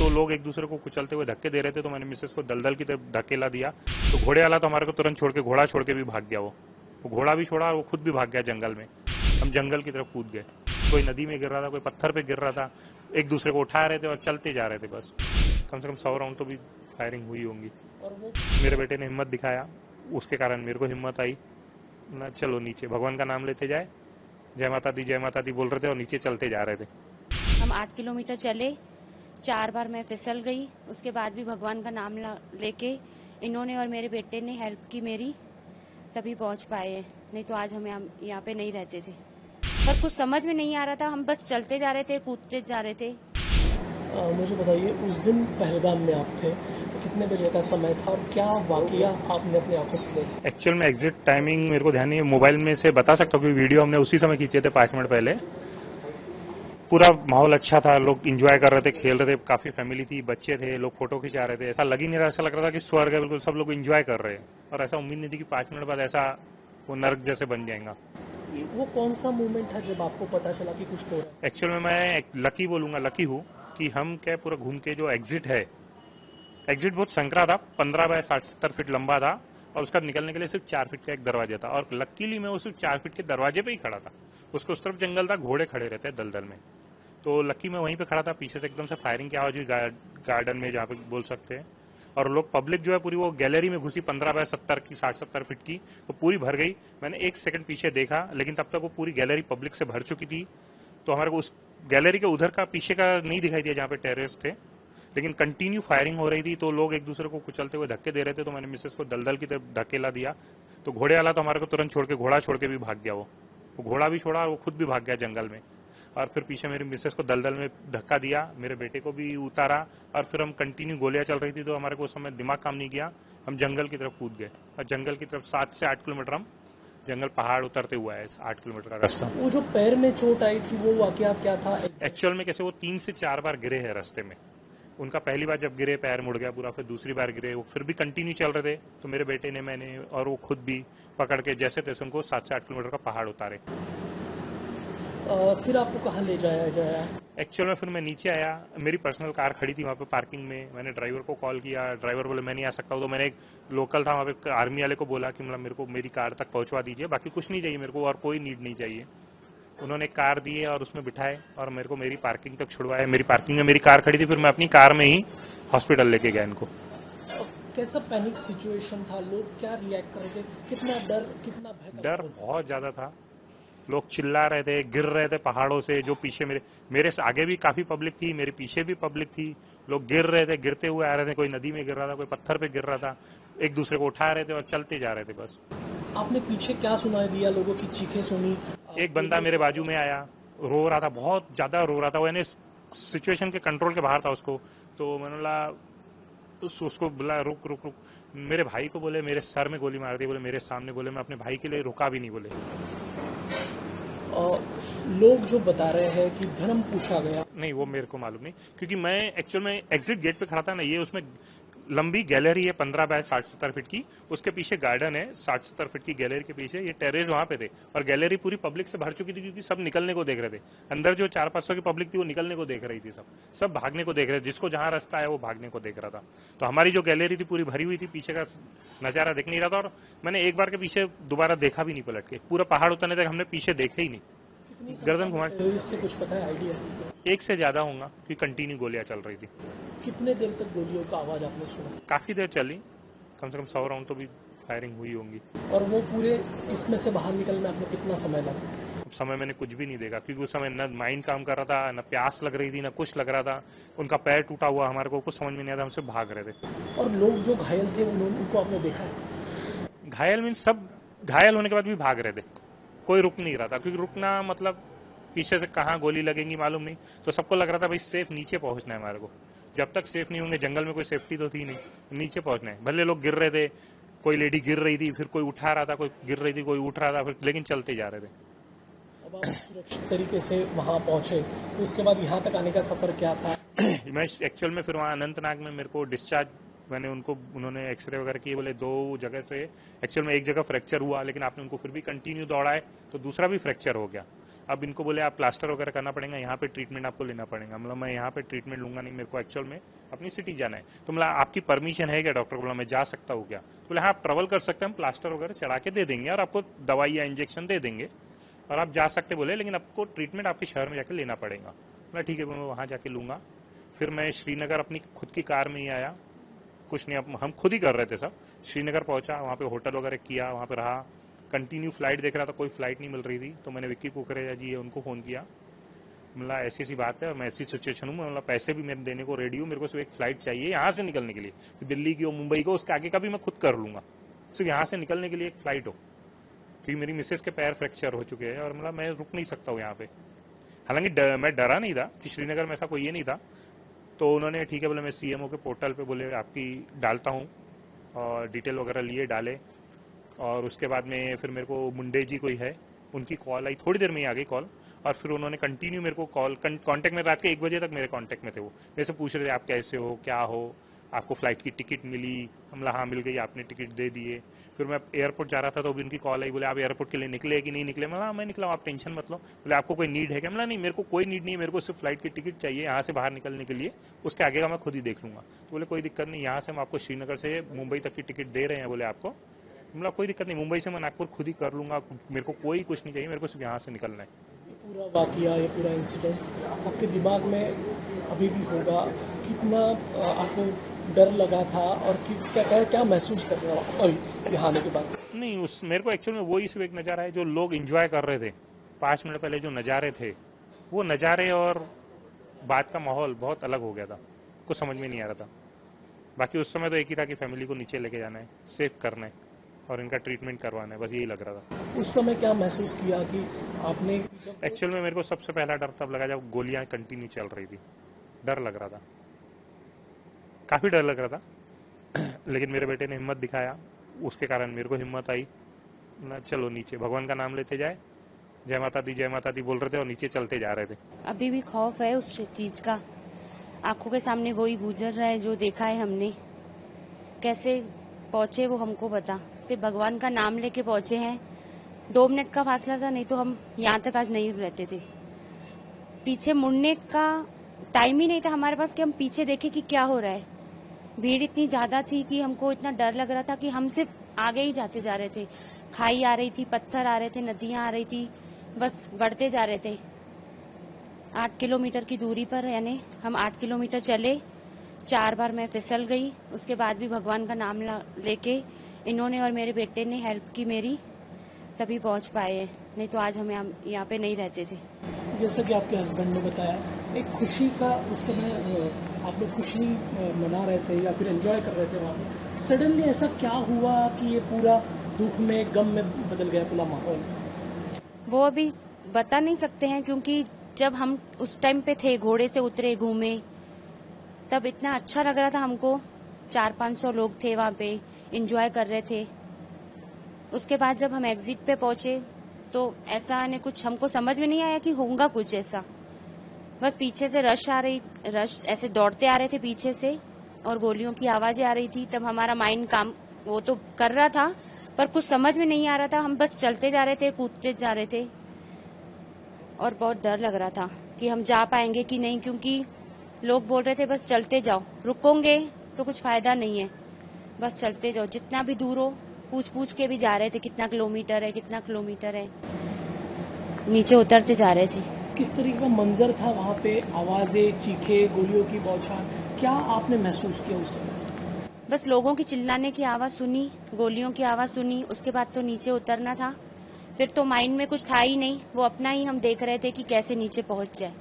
तो लोग एक दूसरे को कुचलते हुए धक्के दे रहे थे, तो मैंने मिसेस को दलदल की तरफ धकेला दिया। तो घोड़े वाला तो हमारे को तुरंत छोड़ के, घोड़ा छोड़ के भी भाग गया। वो घोड़ा भी छोड़ा और वो खुद भी भाग गया जंगल में। हम जंगल की तरफ कूद गए। कोई नदी में गिर रहा था, कोई पत्थर पे गिर रहा था, एक दूसरे को उठा रहे थे और चलते जा रहे थे। बस कम से कम 100 राउंड तो भी फायरिंग हुई होंगी। और वो मेरे बेटे ने हिम्मत दिखाया, उसके कारण मेरे को हिम्मत आई ना, चलो नीचे भगवान का नाम लेते जाए, जय माता दी बोल रहे थे और नीचे चलते जा रहे थे। हम 8 किलोमीटर चले, 4 बार मैं फिसल गई, उसके बाद भी भगवान का नाम लेके इन्होंने और मेरे बेटे ने हेल्प की मेरी, तभी पहुंच पाए, नहीं तो आज हम यहाँ पे नहीं रहते थे। पर कुछ समझ में नहीं आ रहा था, हम बस चलते जा रहे थे, कूदते जा रहे थे। मुझे बताइए, उस दिन पहलगाम में आप थे, तो कितने बजे का समय था और क्या वाकया आपने अपने आंखों से देखा? एक्चुअल में एग्जिट टाइमिंग मेरे को ध्यान नहीं है, मोबाइल में से बता सकता हूँ, क्योंकि वीडियो हमने उसी समय खींचे थे 5 मिनट पहले। पूरा माहौल अच्छा था, लोग एंजॉय कर रहे थे, खेल रहे थे, काफी फैमिली थी, बच्चे थे, लोग फोटो खिंचा रहे थे। ऐसा लग ही नहीं रहा, ऐसा लग रहा था कि स्वर्ग है बिल्कुल, सब लोग एंजॉय कर रहे हैं। और ऐसा उम्मीद नहीं थी कि 5 मिनट बाद ऐसा वो नर्क जैसे बन जाएगा। वो कौन सा मोमेंट था जब आपको पता चला कि कुछ हो रहा है? एक्चुअल में मैं लकी बोलूंगा, लकी हूँ कि हम क्या पूरा घूम के जो एग्जिट है, एग्जिट बहुत संकरा था, 15 बाय 60-70 फीट लंबा था, और उसका निकलने के लिए सिर्फ 4 फीट का एक दरवाजा था। और लकीली मैं उस 4 फीट के दरवाजे पे ही खड़ा था, उसको उस तरफ जंगल था, घोड़े खड़े रहते हैं दलदल में, तो लकी मैं वहीं पे खड़ा था। पीछे से एकदम से फायरिंग की आवाज हुई गार्डन में, जहाँ पे बोल सकते हैं। और लोग, पब्लिक जो है पूरी वो गैलरी में घुसी, 15 बाय 70 की, 60-70 फीट की, तो पूरी भर गई। मैंने 1 सेकंड पीछे देखा, लेकिन तब तक वो पूरी गैलरी पब्लिक से भर चुकी थी। तो हमारे को उस गैलरी के उधर का, पीछे का नहीं दिखाई दिया जहाँ पे टेरेस थे, लेकिन कंटिन्यू फायरिंग हो रही थी। तो लोग एक दूसरे को कुचलते हुए धक्के दे रहे थे, तो मैंने मिसेस को दलदल की तरफ धकेला दिया। तो घोड़े वाला तो हमारे को तुरंत छोड़ के, घोड़ा छोड़ के भी भाग गया। वो घोड़ा भी छोड़ा और वो खुद भी भाग गया जंगल में। और फिर पीछे मेरी मिसेस को दलदल में धक्का दिया, मेरे बेटे को भी उतारा, और फिर हम कंटिन्यू, गोलियां चल रही थी, तो हमारे को उस समय दिमाग काम नहीं किया, हम जंगल की तरफ कूद गए। और जंगल की तरफ 7 से 8 किलोमीटर हम जंगल, पहाड़ उतरते हुआ है 8 किलोमीटर का रास्ता। वो जो पैर में चोट आई थी, वो वाकया क्या था? एक्चुअल में कैसे, वो 3 से 4 बार गिरे हैं रास्ते में। उनका पहली बार जब गिरे, पैर मुड़ गया पूरा, फिर दूसरी बार गिरे, वो फिर भी कंटिन्यू चल रहे थे। तो मेरे बेटे ने, मैंने और वो खुद भी पकड़ के जैसे तैसे उनको 7 से 8 किलोमीटर का पहाड़ उतारे। फिर आपको कहाँ ले जाया जाया? एक्चुअल में फिर मैं नीचे आया, मेरी पर्सनल कार खड़ी थी वहाँ पे पार्किंग में। मैंने ड्राइवर को कॉल किया, ड्राइवर बोले मैं नहीं आ सकता हूँ। तो मैंने एक लोकल था वहाँ पे, आर्मी वाले को बोला कि मतलब मेरे को मेरी कार तक पहुँचवा दीजिए, बाकी कुछ नहीं चाहिए मेरे को, और कोई नीड नहीं चाहिए। उन्होंने कार दिए और उसमें बिठाए और मेरे को मेरी पार्किंग तक छुड़वाए। मेरी पार्किंग में मेरी कार खड़ी थी, फिर मैं अपनी कार में ही हॉस्पिटल लेके गया इनको। कैसा पैनिक सिचुएशन था? लोग क्या रिएक्ट कर रहे थे? कितना डर, कितना भय? डर बहुत ज्यादा था, लोग चिल्ला रहे थे, गिर रहे थे पहाड़ों से। जो पीछे मेरे से आगे भी काफी पब्लिक थी, मेरे पीछे भी पब्लिक थी, लोग गिर रहे थे, गिरते हुए आ रहे थे। कोई नदी में गिर रहा था, कोई पत्थर पे गिर रहा था, एक दूसरे को उठा रहे थे और चलते जा रहे थे। बस आपने पीछे क्या सुनाई दिया? लोगों की चीखें सुनी? एक बंदा मेरे बाजू में आया, रो रहा था, बहुत ज्यादा रो रहा था, वो यानी सिचुएशन के कंट्रोल के बाहर था उसको। तो मैंने बोला, उसको बोला रुक रुक रुक। मेरे भाई को बोले मेरे सर में गोली मार दी, बोले मेरे सामने, बोले मैं अपने भाई के लिए रुका भी नहीं, बोले। लोग जो बता रहे हैं कि धर्म पूछा गया, नहीं वो मेरे को मालूम नहीं, क्योंकि मैं एक्चुअल में एग्जिट गेट पे खड़ा था ना, ये उसमें लंबी गैलरी है 15 बाय 60-70 फीट की, उसके पीछे गार्डन है 60-70 फीट की गैलरी के पीछे, ये टेरेस वहां पे थे। और गैलरी पूरी पब्लिक से भर चुकी थी, क्योंकि सब निकलने को देख रहे थे। अंदर जो 400-500 की पब्लिक थी वो निकलने को देख रही थी, सब भागने को देख रहे थे, जिसको जहां रास्ता है वो भागने को देख रहा था। तो हमारी जो गैलरी थी पूरी भरी हुई थी, पीछे का नजारा देख नहीं रहा था। और मैंने एक बार के पीछे दोबारा देखा भी नहीं पलट के, पूरा पहाड़ उतरने तक हमने पीछे देखे ही नहीं, गर्दन घुमा। इससे कुछ पता है, आइडिया? 1 से ज्यादा होगा, क्योंकि कंटिन्यू गोलियां चल रही थी। कितने देर तक गोलियों का आवाज आपने सुना? काफी देर चली, कम से कम 100 राउंड तो भी फायरिंग हुई होंगी। और वो पूरे इसमें से बाहर निकलने में आपको कितना समय लगा? समय मैंने कुछ भी नहीं देखा, क्योंकि उस समय न माइंड काम कर रहा था, न प्यास लग रही थी, न कुछ लग रहा था। उनका पैर टूटा हुआ, हमारे को कुछ समझ में नहीं आता, हमसे भाग रहे थे। और लोग जो घायल थे, उनको आपने देखा? घायल मीन सब घायल होने के बाद भी भाग रहे थे, कोई रुक नहीं रहा था, क्योंकि रुकना मतलब पीछे से कहाँ गोली लगेंगी मालूम नहीं। तो सबको लग रहा था भाई सेफ नीचे पहुंचना है हमारे को, जब तक सेफ नहीं होंगे, जंगल में कोई सेफ्टी तो थी नहीं, नीचे पहुंचना है। भले लोग गिर रहे थे, कोई लेडी गिर रही थी, फिर कोई उठा रहा था, कोई गिर रही थी, कोई उठ रहा था, फिर लेकिन चलते जा रहे थे। अब आप सुरक्षित तरीके से वहां पहुंचे, तो उसके बाद यहाँ तक आने का सफर क्या था? मैं एक्चुअल में फिर वहाँ अनंतनाग में मेरे को डिस्चार्ज, मैंने उन्होंने एक्सरे वगैरह किए, बोले 2 जगह से एक्चुअल में एक जगह फ्रैक्चर हुआ, लेकिन आपने उनको फिर भी कंटिन्यू दौड़ाए तो दूसरा भी फ्रैक्चर हो गया। अब इनको बोले आप प्लास्टर वगैरह करना पड़ेगा, यहाँ पे ट्रीटमेंट आपको लेना पड़ेगा। मतलब मैं यहाँ पे ट्रीटमेंट लूंगा नहीं, मेरे को एक्चुअल में अपनी सिटी जाना है। तो मतलब आपकी परमिशन है क्या डॉक्टर? बोला मैं जा सकता हूँ क्या? बोले हाँ आप ट्रेवल कर सकते हैं, हम प्लास्टर वगैरह चढ़ा के दे देंगे और आपको दवाई या इंजेक्शन दे देंगे और आप जा सकते बोले, लेकिन आपको ट्रीटमेंट आपके शहर में जाके लेना पड़ेगा। बोला ठीक है, मैं वहाँ जाके लूंगा। फिर मैं श्रीनगर अपनी खुद की कार में ही आया, कुछ नहीं, हम खुद ही कर रहे थे सब। श्रीनगर पहुंचा, वहाँ पे होटल वगैरह किया, वहाँ पे रहा, कंटिन्यू फ्लाइट देख रहा था, कोई फ्लाइट नहीं मिल रही थी। तो मैंने विक्की कुकरेजा जी है उनको फ़ोन किया, मतलब ऐसी ऐसी बात है, मैं ऐसी सिचुएशन हूँ, मतलब पैसे भी मेरे देने को रेडी हूँ, मेरे को सिर्फ एक फ्लाइट चाहिए यहाँ से निकलने के लिए, दिल्ली की हो मुंबई को, उसके आगे का भी मैं खुद कर लूँगा, सिर्फ यहाँ से निकलने के लिए एक फ्लाइट हो, क्योंकि मेरी मिसेस के पैर फ्रैक्चर हो चुके हैं और मतलब मैं रुक नहीं सकता हूँ यहाँ पे। हालांकि मैं डरा नहीं था कि श्रीनगर में ऐसा कोई ये नहीं था। तो उन्होंने ठीक है बोले मैं सीएमओ के पोर्टल पे बोले आपकी डालता हूँ, और डिटेल वगैरह लिए डाले। और उसके बाद में फिर मेरे को मुंडे जी कोई है, उनकी कॉल आई, थोड़ी देर में ही आ गई कॉल। और फिर उन्होंने कंटिन्यू मेरे को कॉल कांटेक्ट में, रात के 1 बजे तक मेरे कांटेक्ट में थे। वो मेरे से पूछ रहे थे आप कैसे हो, क्या हो, आपको फ्लाइट की टिकट मिली? हमला हाँ मिल गई, आपने टिकट दे दिए। फिर मैं एयरपोर्ट जा रहा था तो भी उनकी कॉल आई, बोले आप एयरपोर्ट के लिए निकले कि नहीं निकले? मैं मैं निकला, आप टेंशन मत लो। बोले आपको कोई नीड है क्या? मतलब नहीं, मेरे को कोई नीड नहीं है, मेरे को सिर्फ फ्लाइट की टिकट चाहिए यहाँ से बाहर निकलने के लिए, उसके आगे का मैं खुद ही देख लूंगा। तो बोले कोई दिक्कत नहीं, यहाँ से हम आपको श्रीनगर से मुंबई तक की टिकट दे रहे हैं, बोले आपको मतलब कोई दिक्कत नहीं, मुंबई से मैं नागपुर खुद ही कर लूंगा, मेरे को कोई कुछ नहीं चाहिए, मेरे को सिर्फ यहाँ से निकलना है। पूरा वाकया, ये पूरा इंसिडेंस आपके दिमाग में अभी भी होगा, कितना आपको डर लगा था और क्या महसूस कर रहा हो अभी यहाँ आने के बाद? नहीं, उस मेरे को एक्चुअल में वही सिर्फ एक नज़ारा है जो लोग एंजॉय कर रहे थे 5 मिनट पहले, जो नज़ारे थे वो नज़ारे और बात का माहौल बहुत अलग हो गया था, कुछ समझ में नहीं आ रहा था। बाकी उस समय तो एक ही था कि फैमिली को नीचे लेके जाना है, सेफ करना है और इनका ट्रीटमेंट करवाना है, बस यही लग रहा था। उस समय क्या महसूस किया कि आपने? एक्चुअल में मेरे को सबसे पहला डर तब लगा जब गोलियां कंटिन्यू चल रही थी, डर लग रहा था, काफ़ी डर लग रहा था। लेकिन मेरे बेटे ने हिम्मत दिखाया, उसके कारण मेरे को हिम्मत आई ना, चलो नीचे भगवान का नाम लेते जाए, जय माता दी बोल रहे थे और नीचे चलते जा रहे थे। अभी भी खौफ है उस चीज का, आंखों के सामने वही गुजर रहा है जो देखा है हमने। कैसे पहुंचे वो हमको पता, सिर्फ भगवान का नाम लेके पहुंचे हैं। 2 मिनट का फासला था, नहीं तो हम यहाँ तक आज नहीं रहते थे। पीछे मुड़ने का टाइम ही नहीं था हमारे पास कि हम पीछे देखें कि क्या हो रहा है। भीड़ इतनी ज्यादा थी कि हमको इतना डर लग रहा था कि हम सिर्फ आगे ही जाते जा रहे थे। खाई आ रही थी, पत्थर आ रहे थे, नदियां आ रही थी, बस बढ़ते जा रहे थे। 8 किलोमीटर की दूरी पर, यानी हम 8 किलोमीटर चले, 4 बार मैं फिसल गई। उसके बाद भी भगवान का नाम लेके इन्होंने और मेरे बेटे ने हेल्प की मेरी, तभी पहुंच पाए हैं, नहीं तो आज हम यहाँ पे नहीं रहते थे। जैसा कि आपके हस्बैंड ने बताया, एक खुशी का उस समय आप लोग खुशी मना रहे थे या फिर एंजॉय कर रहे थे वहाँ पे, सडनली ऐसा क्या हुआ कि ये पूरा दुख में, गम में बदल गया पूरा माहौल? वो अभी बता नहीं सकते हैं, क्योंकि जब हम उस टाइम पे थे, घोड़े से उतरे, घूमे, तब इतना अच्छा लग रहा था हमको। 400-500 लोग थे वहाँ पे, एंजॉय कर रहे थे। उसके बाद जब हम एग्जिट पे पहुंचे तो ऐसा ने कुछ हमको समझ में नहीं आया कि होगा कुछ ऐसा। बस पीछे से रश ऐसे दौड़ते आ रहे थे पीछे से, और गोलियों की आवाजें आ रही थी। तब हमारा माइंड काम वो तो कर रहा था, पर कुछ समझ में नहीं आ रहा था। हम बस चलते जा रहे थे, कूदते जा रहे थे, और बहुत डर लग रहा था कि हम जा पाएंगे कि नहीं, क्योंकि लोग बोल रहे थे बस चलते जाओ, रुकोगे तो कुछ फायदा नहीं है, बस चलते जाओ, जितना भी दूर हो। पूछ के भी जा रहे थे कितना किलोमीटर है, नीचे उतरते जा रहे थे। किस तरीके का मंजर था वहाँ पे? आवाजें, चीखे, गोलियों की बौछार, क्या आपने महसूस किया उस समय? बस लोगों की चिल्लाने की आवाज सुनी, गोलियों की आवाज सुनी, उसके बाद तो नीचे उतरना था। फिर तो माइंड में कुछ था ही नहीं, वो अपना ही हम देख रहे थे कि कैसे नीचे पहुंच जाए।